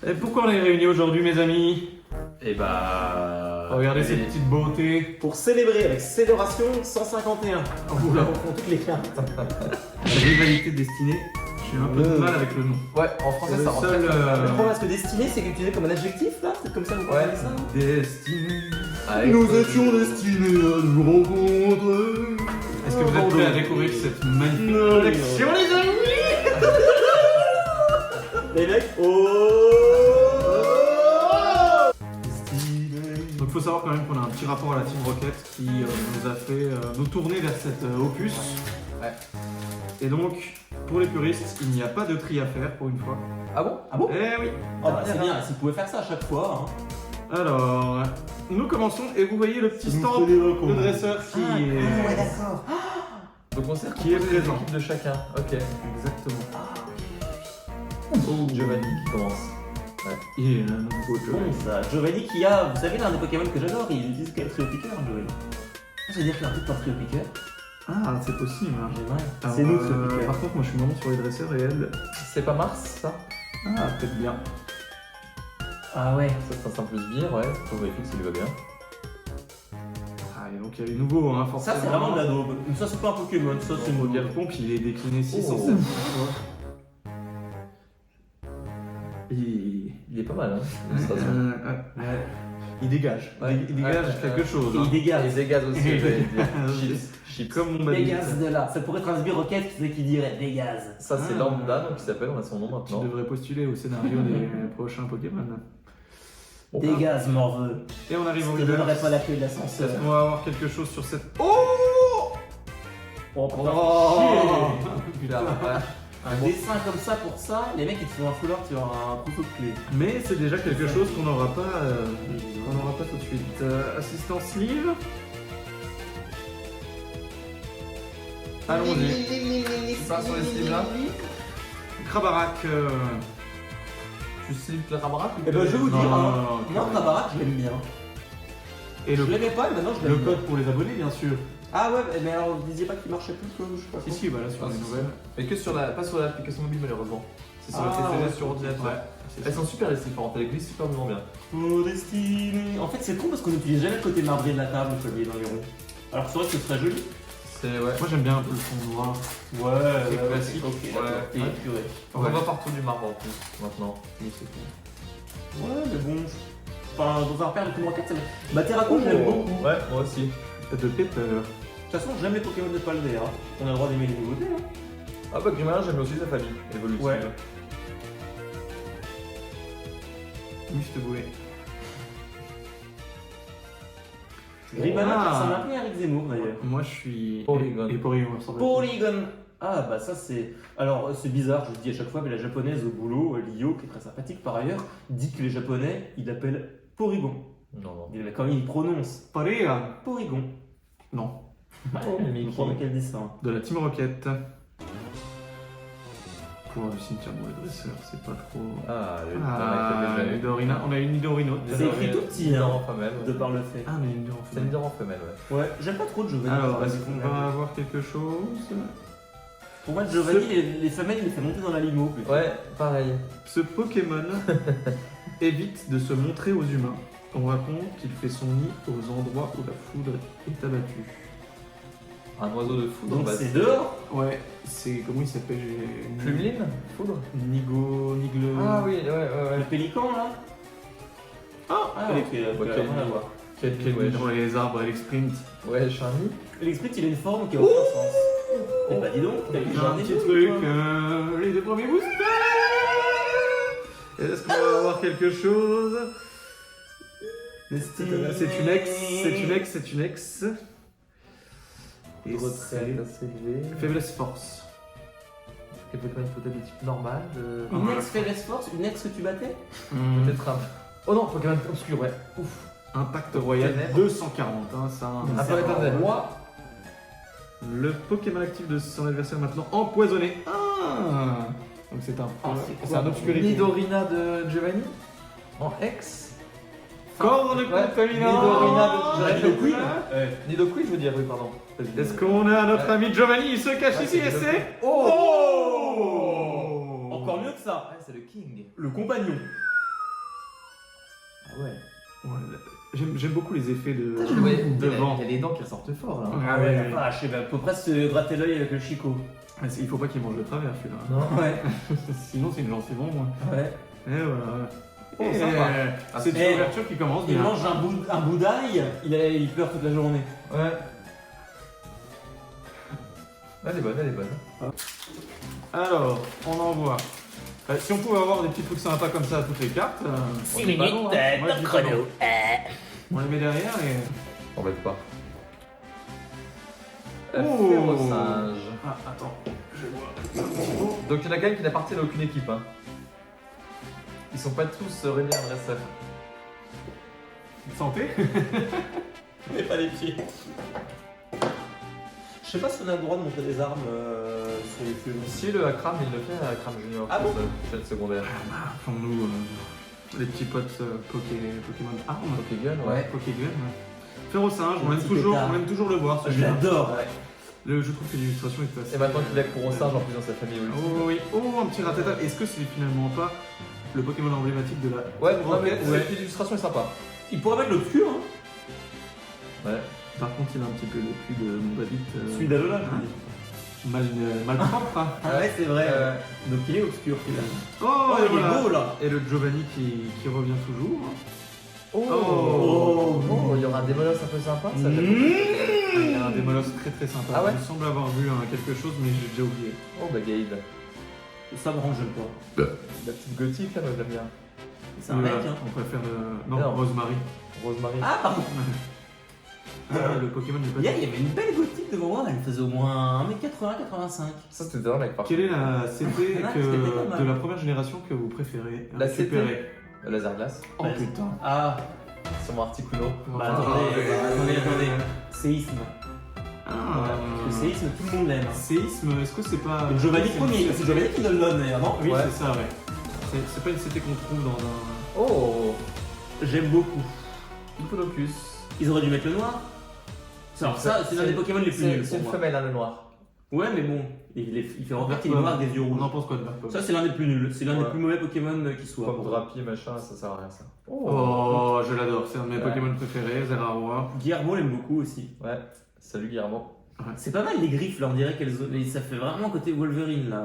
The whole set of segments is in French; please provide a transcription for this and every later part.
Et pourquoi on est réunis aujourd'hui, mes amis? Et bah. Regardez ces petites beautés. Pour célébrer avec Célébration 151. Où là, on prend toutes les cartes. La rivalité destinée. J'ai un peu de mal avec le nom. Ouais, en français C'est ça le rentre. seul, Je crois parce que destiné, c'est utilisé comme un adjectif là. C'est comme ça que vous parlez Ouais. de ça. Destinée. Nous étions destinés à nous rencontrer. Est-ce que vous êtes prêts à découvrir cette magnifique collection, les amis? Les mecs, oh. Donc faut savoir quand même qu'on a un petit rapport à la Team Rocket qui nous a fait nous tourner vers cet opus. Ouais. Et donc, pour les puristes, il n'y a pas de tri à faire pour une fois. Ah bon? Ah bon? Eh oui. Oh bah c'est bien, si vous pouvez faire ça à chaque fois. Hein. Alors, nous commençons et vous voyez le petit Ça nous stand fait des recos. de dresseur qui est... ouais d'accord. Donc on sert Qui est présent. l'équipe de chacun. Ok. Exactement. Oh, Giovanni qui commence. Il est là, notre beau Bon Giovanni. ça, Giovanni qui a, vous savez l'un des Pokémon que j'adore, il utilise quel trio piqueur Giovanni. Ça veut dire qu'il a un truc par trio piqueur. Ah, c'est possible. Hein. Alors, C'est nous trio piqueur. Par contre, moi je suis vraiment sur les dresseurs et elle... C'est pas Mars ça? Ah, peut-être bien. Ah ouais. Ça c'est un simple sbire, ouais. Faut vérifier que ça lui va bien. Ah, et donc il y a les nouveaux, hein, forcément. Ça c'est vraiment de la daube. Ça c'est pas un Pokémon, ça c'est une Le daube. Pierre-Pompe, il est décliné 607 fois. Il est pas mal, hein. Ça, ça. Il dégage. Ouais. Il dégage quelque chose. Et hein. il dégage. Les Vegas aussi, j'allais dire. Chips. Chips. Comme mon baby. Dégaz de là. Ça pourrait être un sbire rocket qui dirait dégaz. Ça c'est Ah. Lambda, donc il s'appelle, on a son nom Tu maintenant. devrais postuler au scénario des prochains Pokémon. Bon, Dégaz morveux. Et on arrive Je au te reverse. donnerai pas la clé de l'ascenseur. Est-ce qu'on va avoir quelque chose sur cette... Oh Oh, pour Putain. Un dessin comme ça pour ça, les mecs ils te font un foulard, tu auras un trousseau de clés. Mais c'est déjà quelque chose qu'on n'aura pas, tout de suite. Assistance livre. Allons-y. Tu pars sur les slives là? Krabarak. Tu slives le Rabarak ou Eh ben je vais vous Non, dire, non, hein, non, moi Krabarak je l'aime bien. Et Je le, l'aimais pas et maintenant je le l'aime bien. code pour les abonnés, bien sûr. Ah ouais, mais alors vous disiez pas qu'il marchait plus que je sais pas Si, quoi. si, voilà, sur Ah, les si, nouvelles. Mais que sur la. Pas sur l'application mobile malheureusement. C'est sur Ah, la TCG, ouais. sur ordinateur. Ouais. Elles sont super les slives par contre, elles glissent super bien. Oh destiné. En fait c'est con parce qu'on n'utilise jamais le côté marbré de la table, le collier dans les ronds. Alors c'est vrai que ce serait joli. C'est ouais. Moi j'aime bien un peu le fond noir. Ouais, C'est classique. Ok, d'accord. Ouais. Et purée. On Ouais. voit partout du marbre en plus maintenant. Oui, c'est cool. Ouais, mais bon. Enfin, dans un repère de Pokémon 4, ça me. Bah, Terraco, je l'aime beaucoup. Ouais, moi aussi. De Pepper. De toute façon, j'aime les Pokémon de Palvé, hein. On a le droit d'aimer les nouveautés, hein. Ah bah Grimmel, j'aime aussi sa famille évolutive. Ouais. Miste bouée. Grimmana, Ah. ça ressemble un peu à Eric Zemmour d'ailleurs. Moi je suis. Polygon. Et Polygon, ça ressemble à- Polygon. Ah, bah ça c'est. Alors, c'est bizarre, je le dis à chaque fois, mais la japonaise au boulot, Lio, qui est très sympathique par ailleurs, dit que les japonais, ils l'appellent Porygon. Non, non. Mais quand ils prononcent Porygon. Porygon. Non. Oh, mais Je crois qu'elle dit ça. Hein. De la Team Rocket. Pour du cimetière pour les dresseurs, c'est pas trop. Ah, le Ah, déjà eu. Nidorina. On a une Nidorino. C'est écrit tout petit, Nidor hein, en femelle. de par le fait. Ah, mais une Nidorino. C'est une Nidor en femelle, ouais. Ouais, j'aime pas trop de Giovanni. Alors, je sais est-ce pas qu'on si vous va l'avez. avoir quelque chose? Pour moi, Giovanni, les femelles, il les fait monter dans la limo. Plutôt. Ouais, pareil. Ce Pokémon évite de se montrer aux humains. On raconte qu'il fait son nid aux endroits où la foudre est abattue. Un oiseau de foudre. Donc bah, c'est dehors. Ouais, c'est. Comment il s'appelle? Plumeline? Foudre? Nigle. Ah oui, ouais, ouais, Le ouais. pélican là. Ah, ok, quel rien à voir. Quel ouais. dans les arbres, elle sprint. Ouais, Charmy. L'esprit, il a une forme qui a aucun sens. Eh bah dis donc, t'as vu Un genre petit des truc, quoi. les deux premiers boosters. Est-ce qu'on va avoir quelque chose? C'est une ex, c'est une ex, c'est une ex. Et Retraite c'est assez élevée. faiblesse force. Et Pokémon peut-être de type normal. Une ex faiblesse force, une ex que tu battais. Peut-être un. Oh non, Pokémon obscur, ouais. Ouf. Impact royal Ténèbres. 240, hein, ça. Ah, ça va être un roi. Le Pokémon actif de son adversaire maintenant empoisonné. Ah, donc c'est un, Ah, c'est c'est un quoi, obscurité. Nidorina de Giovanni. En ex. Corne Ouais, contaminant. Nidorina de Nidoqueen. Nidoqueen, je veux dire, oui, pardon. Est-ce qu'on a notre ami Giovanni? Il se cache Ouais, ici c'est et c'est. Oh Oh Encore mieux que ça. Ouais, c'est le King. Le compagnon. Ouais. Ouais, j'aime beaucoup les effets de vent. Il y a les dents qui ressortent fort là. Ah ouais, la vache, on peut presque se gratter l'œil avec le chicot. Il faut pas qu'il mange de travers celui-là. Non. Ouais. Sinon c'est une gencive en moins. Ouais. Et voilà. Oh, Et, sympa. c'est une Eh, ouverture qui commence Il bien. mange un bout d'ail, il pleure toute la journée. Ouais. Elle est bonne. Alors, on envoie. Si on pouvait avoir des petits trucs sympas comme ça à toutes les cartes. 6 on est pas minutes loin, hein. Moi, je de dis pas chrono. non. On les met derrière et. T'embête pas. Oh. Férocinge. Ah, attends, je vois. Donc il y en a quand même qui n'appartiennent à aucune équipe. Hein. Ils sont pas tous réunis à RSF. Santé. Mais pas les pieds. Je sais pas si on a le droit de montrer des armes sur les films. Si le Akram, il le fait à Akram Junior. Ah bon Chaîne secondaire. Font-nous les petits potes Pokémon armes. Pokégun, Ouais. Pokégun. Férocinge, on Le aime petit toujours, pétard. on aime toujours le voir. Je celui-là. l'adore. Ouais. Je trouve que l'illustration est assez. Et maintenant qu'il a Courant-Singe en plus dans sa famille aussi. Oh oui, oh un petit ratata. Est-ce que c'est finalement pas le Pokémon emblématique de la. Ouais, Rocket, ouais. L'illustration est sympa. Il pourrait mettre le cul, hein. Ouais. Par contre, il a un petit peu le cul de mon David. Celui d'Alola, je hein. dis. Mal propre. Hein. Ah ouais, c'est vrai. Donc il est obscur finalement. Oh, Oh, et il voilà. est beau là. Et le Giovanni qui revient toujours. Oh, il y aura un Démolos un peu sympa, ça Il y a un Démolos très sympa. Ah ouais. Il me semble avoir vu quelque chose, mais j'ai déjà oublié. Oh bah Gaïd. Ça me rend, j'aime pas. La petite gothique là, moi je l'aime bien. C'est un mec, Voilà, hein. On préfère le. Non, Non. Rosemary. Rosemary. Ah, pardon. Le Pokémon n'est pas. Hier, il y avait une belle gothique devant moi, elle faisait au moins 1m80-85. Ça c'était dans mec par Quelle est la CT Ah, c'était pas mal. de la première génération que vous préférez La récupérer? Le laser glace. Oh Ouais. putain. Ah, Sur mon Articuno. bah attendez. Séisme. Ah. Le séisme, tout le monde l'aime. Séisme, est-ce que c'est pas. Et Giovanni premier, c'est Giovanni qui donne l'honneur d'ailleurs, non Oui, Ouais. c'est ça, ouais. C'est pas une CT qu'on trouve dans un. Oh, J'aime beaucoup. Hippolocus. Ils auraient dû mettre le noir. Alors ça, c'est l'un des Pokémon les plus nuls C'est pour une moi. femelle, hein, le noir. Ouais, mais bon, il fait remarquer qu'il est noir avec des yeux On en rouges. pense quoi de Barpom? Ça, c'est l'un des plus nuls. C'est l'un des Ouais. plus mauvais Pokémon qui soit. Comme Drapi, machin, ça sert à rien ça. Oh, je l'adore, c'est un de mes Ouais. Pokémon préférés, Zeraora. Guillermo l'aime beaucoup aussi. Ouais, salut Guillermo. C'est pas mal les griffes là, on dirait qu'elles ça fait vraiment côté Wolverine là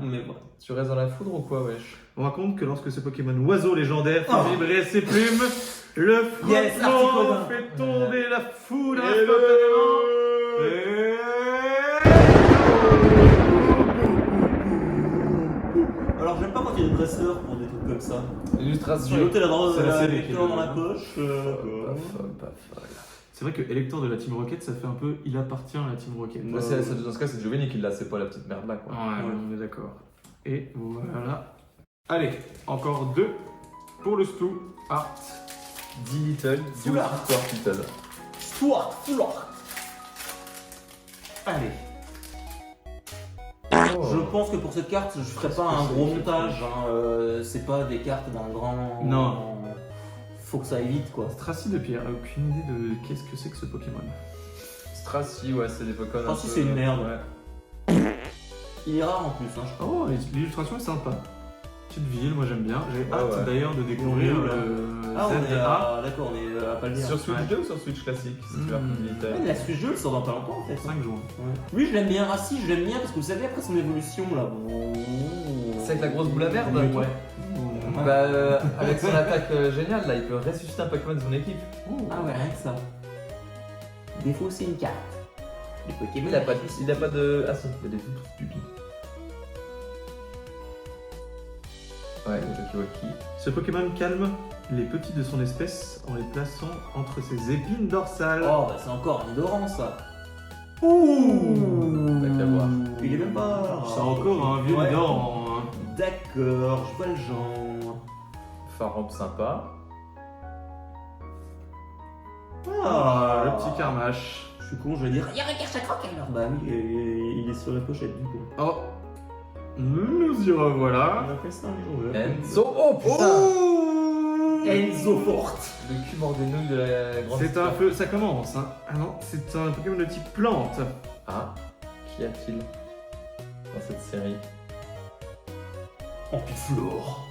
mais bon. Tu restes dans la foudre ou quoi, wesh? On raconte que lorsque ce Pokémon oiseau légendaire fait vibrer ses plumes, le Yes, frottement Articuno. fait tomber la foudre Et Alors j'aime pas quand il y a des dresseurs pour des trucs comme ça. L'illustration. J'ai ôté la drogue c'est la série avec qui dans le- la poche. Pas folle, pas folle. C'est vrai que Elector de la Team Rocket, ça fait un peu il appartient à la Team Rocket. Dans ce cas, c'est Giovanni qui l'a, c'est pas la petite merde là quoi. Ouais, on est d'accord. Et voilà. Allez, encore 2 pour le Stu Art. 10 Little, Foulard. Stuart Little. Foulard. Allez. Je pense que pour cette carte, je ferai pas un gros montage. Hein. C'est pas des cartes d'un grand. Non. Faut que ça aille vite quoi. Stracy de Pierre, aucune idée de qu'est-ce que c'est que ce Pokémon. Stracy, ouais, c'est des Pokémon. Stracy, un peu- c'est une merde. Ouais. Il est rare en plus. Hein, je crois. Oh, l'illustration est sympa. Petite ville, moi j'aime bien. J'ai hâte ouais. d'ailleurs de découvrir On est où, là le Ah, on est ZA. à. D'accord, on est à pas le dire. Sur Switch Ouais. 2 ou sur Switch classique si tu veux Hmm. plus Little. Ouais, la Switch 2 elle sort dans pas longtemps en fait. 5 jours. Oui, je l'aime bien. Ah si, je l'aime bien parce que vous savez, après son évolution là. C'est avec la grosse boule à merde Ouais. Bah, avec son attaque géniale là, il peut ressusciter un Pokémon de son équipe. Ah ouais, rien que ça. Défaut, c'est une carte. Les Pokémon. Il a pas de. Ah si, il a des trucs stupides. Ouais, le Tokiwoki. Ce Pokémon calme les petits de son espèce en les plaçant entre ses épines dorsales. Oh, bah c'est encore un Doran ça. Ouh. T'as qu'à voir. Il est même pas. C'est encore un vieux Ouais. Doran. Hein. D'accord, je vois le genre. Farop sympa. Ah, le petit Carmache. Je suis con, je vais dire. Il y a un carte à croquer alors. Bah oui, il est sur la pochette du coup. Oh, nous y revoilà. On a fait ça un jour. Enzo. Oh putain. Oh Enzo Fort. Le cul mort des nouilles de la grande. C'est un peu, ça commence. Hein. Ah non, c'est un Pokémon de type plante. Ah, qu'y a-t-il dans cette série? Ampiflore.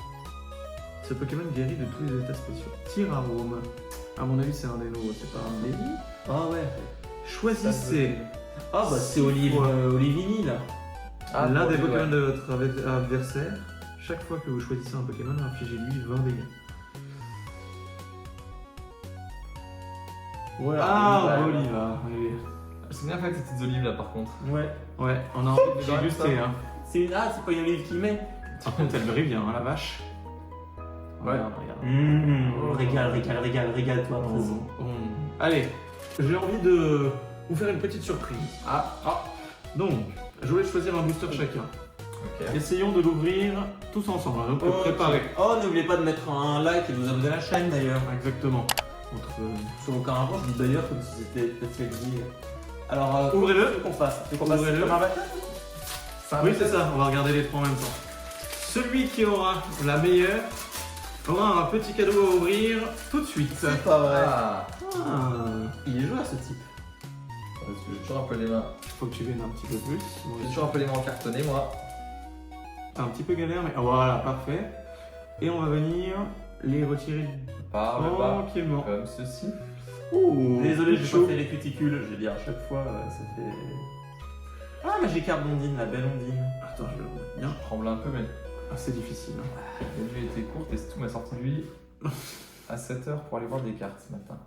Ce Pokémon guérit de tous les états spéciaux. Tirarome. À mon avis, c'est un des nouveaux, c'est pas un des. Ah ouais. Choisissez Ah bah c'est Olivini là. l'un des ouais. Pokémon de votre adversaire. Chaque fois que vous choisissez un Pokémon, infligez-lui 20 dégâts. Voilà. Ah, Oliva. Oui. C'est bien fait ces petites olives là par contre. Ouais. Ouais, on a envie de J'arrive déguster. ça. Hein. C'est pas une olive qui met. Par contre, elle brille bien, hein, la vache. Ouais. Regarde. Régale-toi. Allez, j'ai envie de vous faire une petite surprise. Donc, je voulais choisir un booster chacun. Ok. Essayons de l'ouvrir tous ensemble, hein, donc préparez. Oh, n'oubliez pas de mettre un like et de vous abonner à la chaîne d'ailleurs. Exactement. Entre... Sur aucun rapport, je dis d'ailleurs comme si c'était peut-être dit. Alors, Ouvrez-le. qu'on fasse. Qu'on fasse Ouvrez-le. comme un bâtard. Oui, c'est ça, on va regarder les trois en même temps. Celui qui aura la meilleure aura un petit cadeau à ouvrir tout de suite. C'est pas vrai. Ah. Il est joueur ce type. Parce que j'ai toujours un peu les mains. Faut que tu viennes un petit peu plus. J'ai toujours un peu les mains encartonnées moi. T'as un petit peu galère, mais voilà, parfait. Et on va venir les retirer Pas, mais pas. tranquillement. Comme ceci. Ouh, Désolé, j'ai chaud. pas fait les cuticules. Je vais dire à chaque fois, ça fait. Ah, Magic Card Ondine, la belle Ondine. Attends, je vais le remettre bien. Je tremble un peu mais Ah, c'est difficile. Hein. la nuit était courte et c'est tout m'a sorti de lui à 7h pour aller voir des cartes ce matin.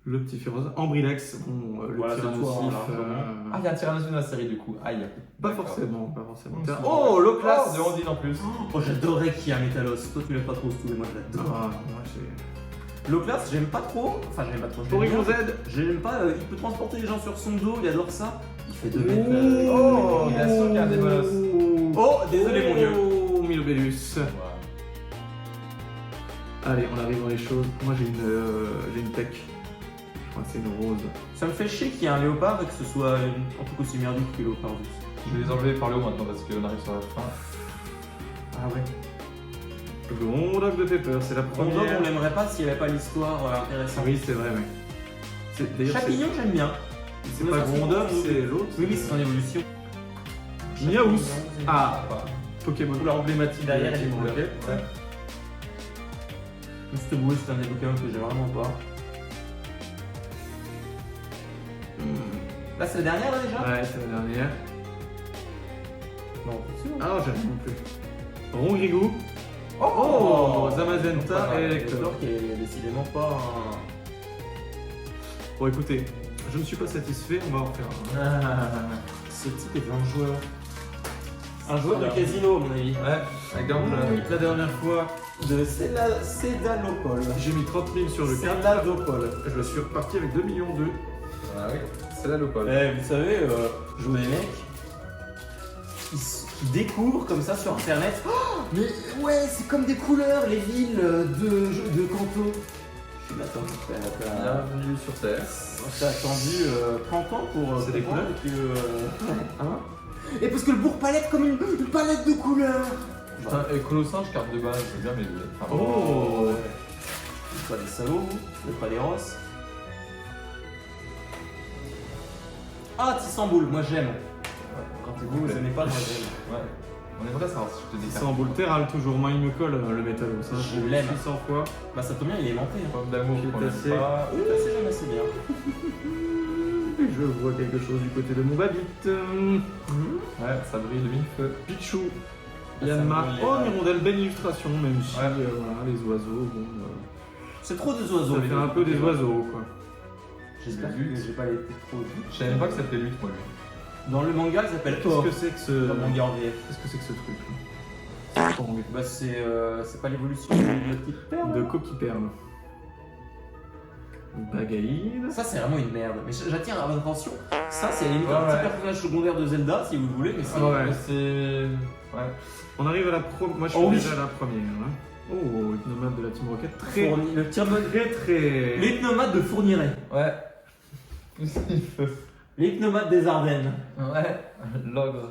Le petit Féroze. Ambrilex, bon, le Voilà, c'est Tyrannosif. toi, largement. Ah, il y a un Tyrannosaurus dans la série du coup. Aïe. Pas D'accord. forcément, pas forcément. Oh, Loclas. De Ondine en plus. Oh, j'adorais qu'il y a Métalos. Toi, tu l'aimes pas trop, ce tout, mais moi, je l'adore. Ah, moi j'ai. Loclas, j'aime pas trop. Enfin, j'aime pas trop. je l'aime Porygon bien. Z. J'aime pas. Il peut transporter les gens sur son dos, il adore ça. Il fait 2 Ouh. mètres. Oh, il a sauté un des bolos. Oh, désolé, mon dieu. Oh, Milobellus. Allez, on arrive dans les choses. Moi j'ai une tech. Je crois que c'est une rose. Ça me fait chier qu'il y ait un léopard et que ce soit un truc aussi merdique que Léopardus. Je vais les enlever par le haut maintenant parce qu'on arrive sur la fin. Ah ouais. Gondok de Pepper, c'est la Gondok, première. on l'aimerait pas s'il n'y avait pas l'histoire intéressante. Oui, c'est vrai, oui. D'ailleurs, Champignon, j'aime bien. c'est pas Gondok, c'est l'autre. Oui, c'est son évolution. Miaous. Ah, Pas. Pokémon emblématique Derrière, de elle est Team bleue. Rocket. Ouais. Mr. Boo, c'est un des Pokémon que j'ai vraiment pas. Là, c'est la dernière, là, déjà Ouais, c'est la dernière. Non, c'est sûr. Ah, j'aime non plus. Rongrigou. Oh, Zamazenta Pas mal. et Hector Elector. qui est décidément pas un... Bon, écoutez, je ne suis pas satisfait, on va en faire un. Ce type est un joueur. Un joueur de casino, à mon avis. Ouais, exemple. La dernière fois, De Cédalopol. j'ai mis 30 000 sur le cap. Cédalopol. Je suis reparti avec 2 millions d'œufs. Ah oui, c'est la locale. Eh, vous savez, je vois des mecs qui découvrent comme ça sur internet. Oh, mais ouais, c'est comme des couleurs, les villes de Kanto. Je suis là, attends, Bienvenue sur Terre. t'as attendu 30 ans pour. C'est des comprendre que. Hein. Et parce que le bourg palette comme une palette de couleurs. Putain, et Colossinge, carte de base, je veux bien, mais. Enfin, Oh. Vous êtes pas des salauds, vous êtes pas des rosses. Ah, Tissamboul, moi j'aime. Quand vous aimez pas, moi j'aime. Ouais. On aimerait savoir si je te dis C'est en boule terral toujours, moi il me colle le métallo. Ça, Je l'ai l'aime. 600 fois. Bah ça tombe bien, il est aimanté. Hein. Pomme d'amour Qui est qu'on aime assez- pas. C'est jamais assez bien. Je vois quelque chose du côté de mon babit. Ouais, ça brille de mille feux. Pichou. Ça Yanma. me Oh, brûle. Hirondelle, belle illustration, même si Ouais. voilà, les oiseaux, bon, C'est trop des oiseaux. ça fait un peu des oiseaux quoi. J'espère que j'ai pas été trop vite. Je savais pas que ça s'appelait lutte, moi, lui. Dans le manga, il s'appelle Qu'est-ce Or. que c'est que ce. Dans le manga en VF. Qu'est-ce que c'est que ce truc Bah c'est pas l'évolution de la petite perle. De coquille-perle. Bagaïde. Ça c'est vraiment une merde. Mais j'attire à votre attention. Ça c'est limite un Ouais, petit ouais. personnage secondaire de Zelda si vous le voulez. Mais c'est Ah ouais. Mais c'est. Ouais. On arrive à la première. Moi je suis Oh oui. déjà à la première. Hein. Oh, hypnomate de la Team Rocket. Très, Le thermomètre. très. L'hypnomate de Fourniret. Ouais. Il feu. L'hypnomate des Ardennes. Ouais. L'ogre.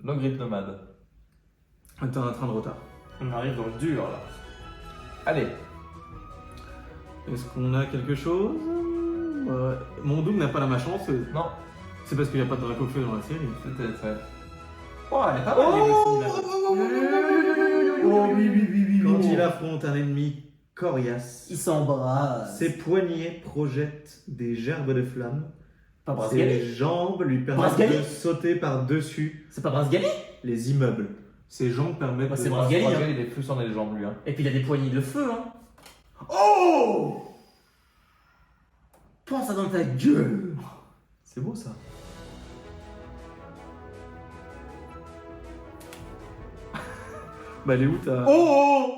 L'ogre hypnomade. Attends, on a un train de retard. On arrive dans le dur là. Allez. Est-ce qu'on a quelque chose Mon Doom n'a pas la machanceuse. Non. C'est parce qu'il n'y a pas de Dracofeu dans la série. Peut-être, ouais. Oh, elle est pas mal l'évolution de la- Oh oui. Quand il affronte un ennemi coriace, Il s'embrasse. ses poignets projettent des gerbes de flammes. Pas Brince-Gally. Ses jambes lui permettent Brince-Gally de sauter par-dessus C'est pas Brince-Gally? les immeubles. Ses jambes permettent Bah, de... c'est Brince-Gally, hein. Il est plus sur les jambes, lui. Hein. Et puis il a des poignées de feu, hein. Oh! Pense ça dans ta gueule. C'est beau ça. Bah, elle est où ta... Oh!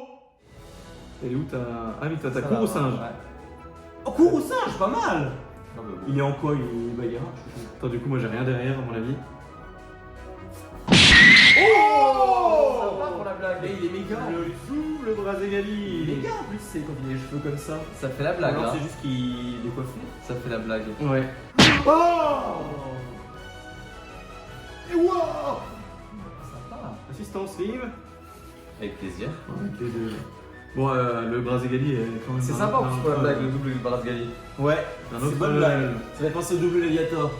Elle est où ta... Ah oui, t'as ta Ça cour va, au singe. ouais. Oh, cours au singe, pas mal. Non, mais bon. Il est en quoi? Il est Attends, du coup, moi j'ai rien derrière, à mon avis. Oh! Ça va pour la blague. Mais il est méga. Le zou, le Brazégali. Il est méga en plus, c'est quand il a les cheveux comme ça. Ça fait la blague. Alors Hein. c'est juste qu'il est décoiffé. Ça fait la blague. Ouais. Oh! Wow! Sympa. Assistance live. Avec plaisir. Avec les deux. Bon, le Brazégali est quand même... C'est un- sympa en plus pour la un- blague, le double du Brazgali. Ouais, Un c'est autre bonne blague. Ça fait penser au double Léviator.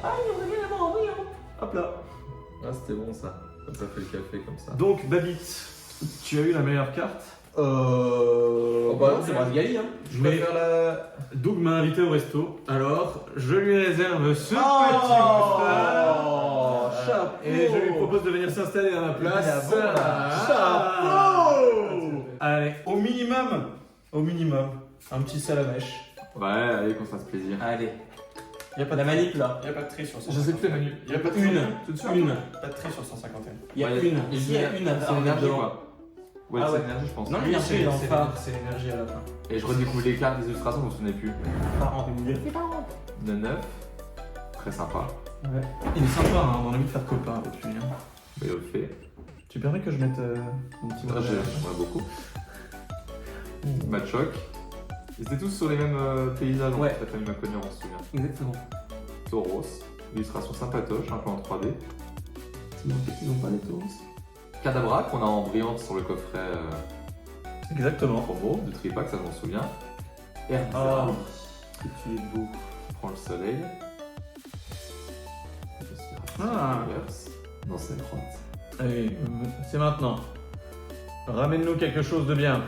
Ah, il aurait bien l'avoir envoyé, hein. Hop là. Ah, c'était bon ça. Comme ça fait le café comme ça. Donc, Babit, tu as eu la meilleure carte. Oh bah, c'est Brince-Gally, hein. Je Mais- préfère la. Doug m'a invité au resto, alors je lui réserve ce Oh, petit chapeau. et je lui propose de venir s'installer à ma place. Il a bon, là. Chapeau. Allez, au minimum, un petit salamèche. Ouais, allez, qu'on se fasse plaisir. Allez. Y a pas La manip là. Y a pas de tri sur Je sais plus la menu. Y a pas de Une. tout de suite. Une. Pas de tri sur 151. Il y a Ouais, une. Il y a une à C'est faire l'énergie dedans. quoi. Ouais, Ah c'est ouais. l'énergie, je pense. Non, Oui, l'énergie, elle est en phare. c'est l'énergie à la fin. Et je redécouvre les cartes des illustrations, je me souvenais plus. De 9. Très sympa. Ouais. Il est sympa, hein, on a envie de faire copain avec lui. Hein. Mais il le fait. Tu permets que je mette mon petit Moi, j'aimerais beaucoup. Matchok. Ils étaient tous sur les mêmes paysages, Ouais. en fait, la famille Maconier, on se souvient. Exactement. Tauros. Illustration sympatoche, un peu en 3D. Sinon, ils ont pas les tauros. Cadabra qu'on a en brillante sur le coffret Exactement. promo de Tripack, ça je m'en souviens. Ah, que tu es beau. On prend le soleil. Ah. Non, c'est une droite. Allez, c'est maintenant. Ramène-nous quelque chose de bien.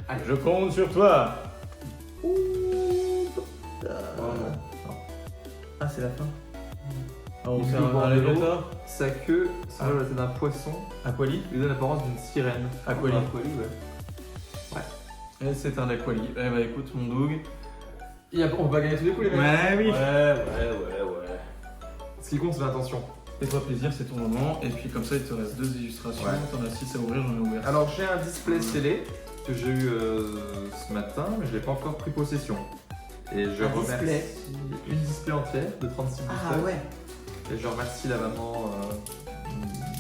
Allez. Je compte sur toi. Ah, c'est la fin. Oh, Il c'est joue un Bordeaux. alligator. Sa queue, c'est la tête d'un poisson, Aquali. lui donne l'apparence d'une sirène. Aquali. Aquali, ouais. Et c'est un aquali. Eh bah écoute, mon Doug. On va gagner tous les coups, les mecs. Ouais, oui. Ouais. Ce qui compte, c'est l'intention. Fais-toi plaisir, c'est ton moment. Et puis comme ça, il te reste 2 illustrations. Ouais. T'en as 6 à ouvrir, j'en ai ouvert. Alors, j'ai un display scellé que j'ai eu ce matin, mais je l'ai pas encore pris possession. Et je Un remercie display. une display entière de 36 Ah boosters. ouais. Et je remercie la maman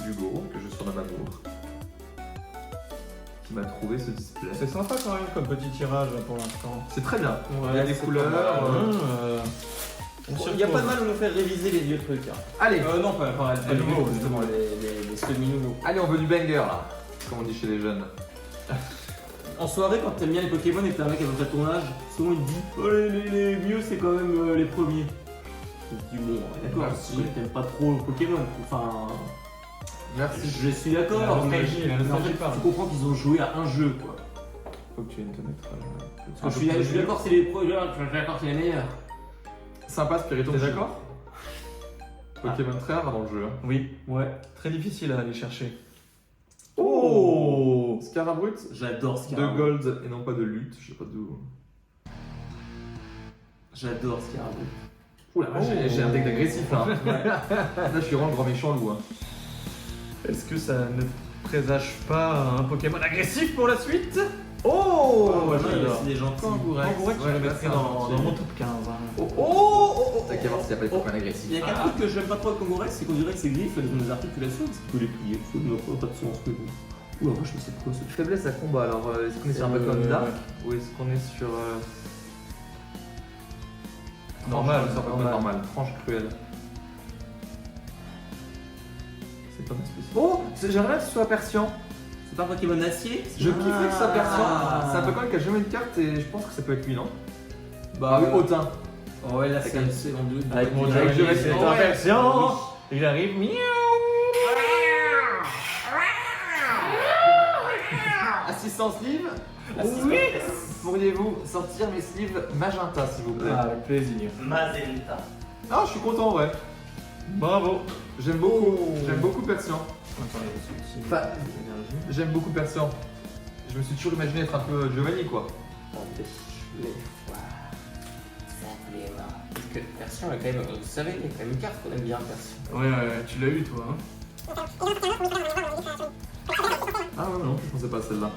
d'Hugo, que je surnomme Amour, qui m'a trouvé ce display. C'est sympa quand même comme petit tirage pour l'instant. C'est très bien. Ouais, Il y a des c'est couleurs. pas mal. Il n'y a pas de mal à nous faire réviser les vieux trucs. Hein. Allez, Non, pas les nouveaux, justement, les semi-nouveaux. allez, on veut du banger là, comme on dit chez les jeunes. En soirée, quand t'aimes bien les Pokémon et que t'as un mec avec ton âge, souvent il te dit oh, les mieux, c'est quand même les premiers. Je dis bon, d'accord, Ouais, si oui. t'aimes pas trop Pokémon, enfin. Merci. Je suis La d'accord, mais nostalgie, la mais en nostalgie fait, parle. tu comprends qu'ils ont joué à un jeu, quoi. Faut que tu viennes te mettre. Parce que je suis d'accord, c'est les premiers, je suis d'accord, c'est les meilleurs. Sympa, Spiritomb. T'es d'accord? Pokémon très rare dans le jeu. Hein. Oui. Ouais. Très difficile à aller chercher. Oh Scarabrut J'adore ce de gold et non pas de lutte, je sais pas d'où. J'adore ce Scarabée. Oula, j'ai un deck d'agressif là. Là, je suis vraiment le grand méchant loup. Hein. Est-ce que ça ne présage pas un Pokémon agressif pour la suite? Oh, moi j'adore. j'adore. C'est des gentils. Kangourex, Ouais, je le là, mettrai c'est un dans gentil. mon top 15. Hein. T'as qu'à voir s'il n'y a pas des Pokémon agressifs. Il y a qu'un truc que j'aime pas trop avec Kangourex, c'est qu'on dirait que ses griffes, elles ont des articulations, c'est que les plier, ça n'a pas de sens, mais bon. Oula, moi je sais quoi ce Faiblesse à combat, alors est-ce qu'on est sur un Pokémon Dark ou est-ce qu'on est sur. Normal, sur un Pokémon normal, franche cruelle. C'est pas ma spécialité. Oh J'aimerais bien que ce soit Persian. C'est pas un Pokémon d'acier? Je kifferais que ce soit Persian. Ah. C'est un Pokémon qui a jamais une carte et je pense que ça peut être lui, non? Bah oui, Autain. Oh ouais, là c'est mon dieu. Avec mon Avec dieu, Joël, c'est ouais. un version. Il arrive, miaou. Assistant sleeve, Oui. pourriez-vous sortir mes sleeves magenta, s'il vous plaît? Avec plaisir. Magenta. Ah, je suis content, ouais. Bravo. J'aime beaucoup Persian. Attends, il y a ce petit- Enfin, j'aime beaucoup Persian. Je me suis toujours imaginé être un peu Giovanni, quoi. Parce que Persian, il y a quand même, vous savez, il y a quand même une carte qu'on aime bien, Persian. Ouais, tu l'as eu toi. Hein. Ah ouais, non, je pensais pas à celle-là.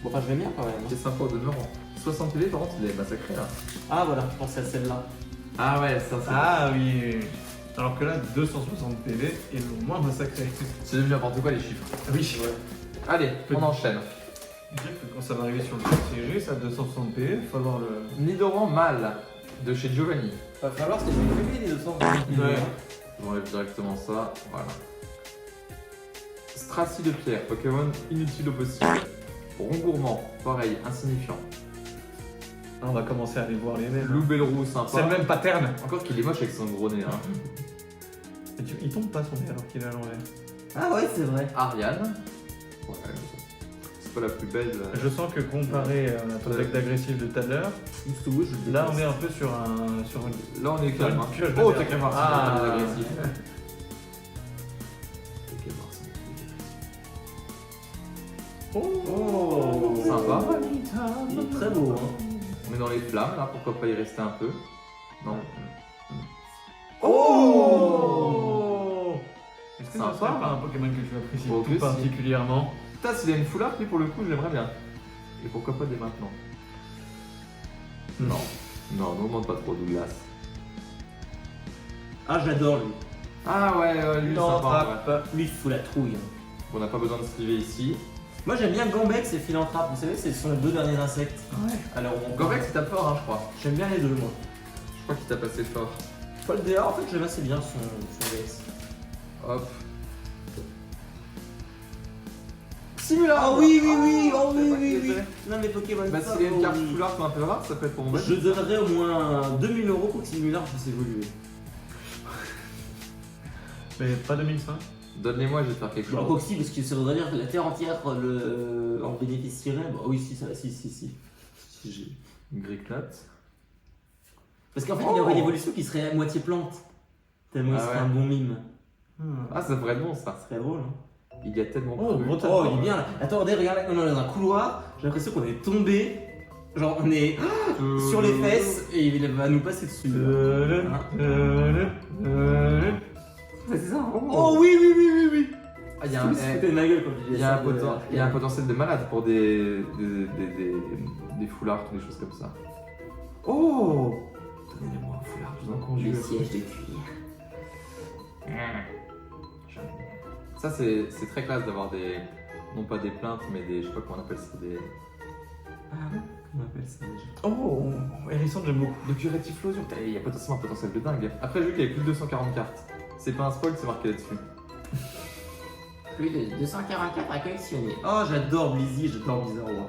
Bon, enfin, je l'aime bien quand même. C'est sympa au demeurant. 60 PV, par contre, il est massacré, là. Ah, voilà, je pensais à celle-là. Ah ouais, ça, c'est... Ah oui. Alors que là, 260 PV et le moins massacré. C'est devenu n'importe quoi, les chiffres. Oui. Allez, on enchaîne. Dire que quand ça va arriver sur le jeu ça 260 PV, il faut avoir le. Nidoran mâle, de chez Giovanni. Va falloir que je vais les 200. Ouais. J'enlève directement ça, voilà. Stracy de pierre, Pokémon inutile au possible. Rongourmand, pareil, insignifiant. On va commencer à aller voir les mêmes. Loubelroux, sympa. C'est le même pattern. Encore qu'il est moche avec son gros nez. Hein. Il tombe pas son nez alors qu'il est à l'envers. Ah ouais, c'est vrai. Ariane. Ouais, c'est pas la plus belle. Je sens que comparé à ton deck d'agressif de tout à l'heure, là on est un peu sur une. Là, on est calme. Hein. Pioche de Oh, merde. t'as qu'à voir, Ah. c'est agressif. T'as qu'à voir, c'est Oh, Sympa. Il est très beau, hein. On est dans les flammes, là, pourquoi pas y rester un peu. Non. Oh. Est-ce que ça Sympa. serait pas un Pokémon que tu apprécies Oh, tout que si. particulièrement? Putain, s'il a une foulard, lui, pour le coup, j'aimerais bien. Et pourquoi pas dès maintenant? Non. Non, n'augmente pas trop, Douglas. Ah, j'adore lui. Ah ouais, lui, Non, sympa. Ouais. Lui, il fout la trouille. On n'a pas besoin de sliver ici. Moi, j'aime bien Gambex et Philanthrape. Vous savez, ce sont les deux derniers insectes. Ouais. Alors, on Gorbex, il tape fort, hein, je crois. J'aime bien les deux, moi. Je crois qu'il tape assez fort. Paul DA, en fait, j'aime assez bien son Dex. Hop. Simula. Ah oui, oui, oui, oh c'est oui, pas oui, qui oui. était. Non, mais Pokémon, Bah, ça, s'il y a une oh carte oui. foulard qui est un peu rare, ça peut être pour mon Je donnerais au moins 2000 € pour que Simulard puisse évoluer. Mais pas 2005. Donne-les-moi, je vais te faire quelque Bah, chose. Roxy, parce que ça voudrait dire que la Terre entière en bénéficierait. Bah oui, si, ça, si. J'ai- Grigknot. Parce qu'en fait, il y aurait une évolution qui serait à moitié plante. Tellement il Ah serait ouais. un bon mime. Ah, ça devrait être bon, ça. Ça serait drôle, hein. Il y a tellement Oh, de gros trucs. Oh, il est bien là. Attends, regarde, on est dans un couloir. J'ai l'impression qu'on est tombé. Genre, on est sur les fesses et il va nous passer dessus. Hein. C'est ça, hein. Oh oui, oui, oui, oui, oui. Ah, il y a Tout un, le monde se foutait de ma gueule quand je il disais y a ça. il y a un potentiel de malade pour des foulards ou des choses comme ça. Oh, donnez-moi un foulard, je vous en Les conjure. sièges de cuir. Ça, c'est très classe d'avoir des. Non pas des plaintes, mais des. Je sais pas comment on appelle ça, des. Ah, comment on appelle ça déjà? Oh, Hérisson, j'aime beaucoup. De curative flosion. Putain, il y a potentiellement un potentiel de dingue. Après, j'ai vu qu'il y avait plus de 240 cartes. C'est pas un spoil, c'est marqué là-dessus. Plus de 244 à collectionner. Oh, j'adore Blizzy, j'adore Bizarroir.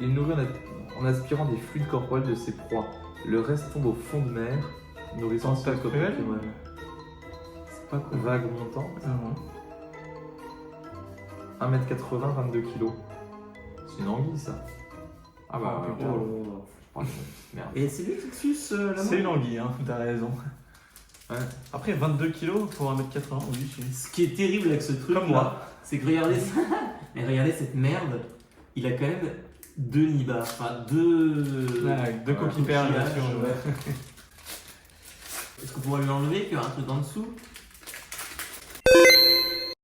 Il nourrit en aspirant des fluides corporels de ses proies. Le reste tombe au fond de mer, nourrissant Tentacle son cruel. Pokémon. C'est pas quoi, vague montant. Ah non. 1m80, 22 kg. C'est une anguille, ça. Ah bah, Oh, putain. pardon. Merde. Et c'est lui qui te suce la C'est une anguille, hein, t'as raison. Ouais. Après, 22 kilos pour 1m80, oui, c'est. Ce qui est terrible avec ce truc Comme moi. c'est que regardez ça. Mais regardez cette merde. Il a quand même 2 nibards. Enfin, 2. Ouais, deux coquilles perles, bien sûr. ouais. Est-ce qu'on pourrait lui enlever qu'il y a un truc en dessous?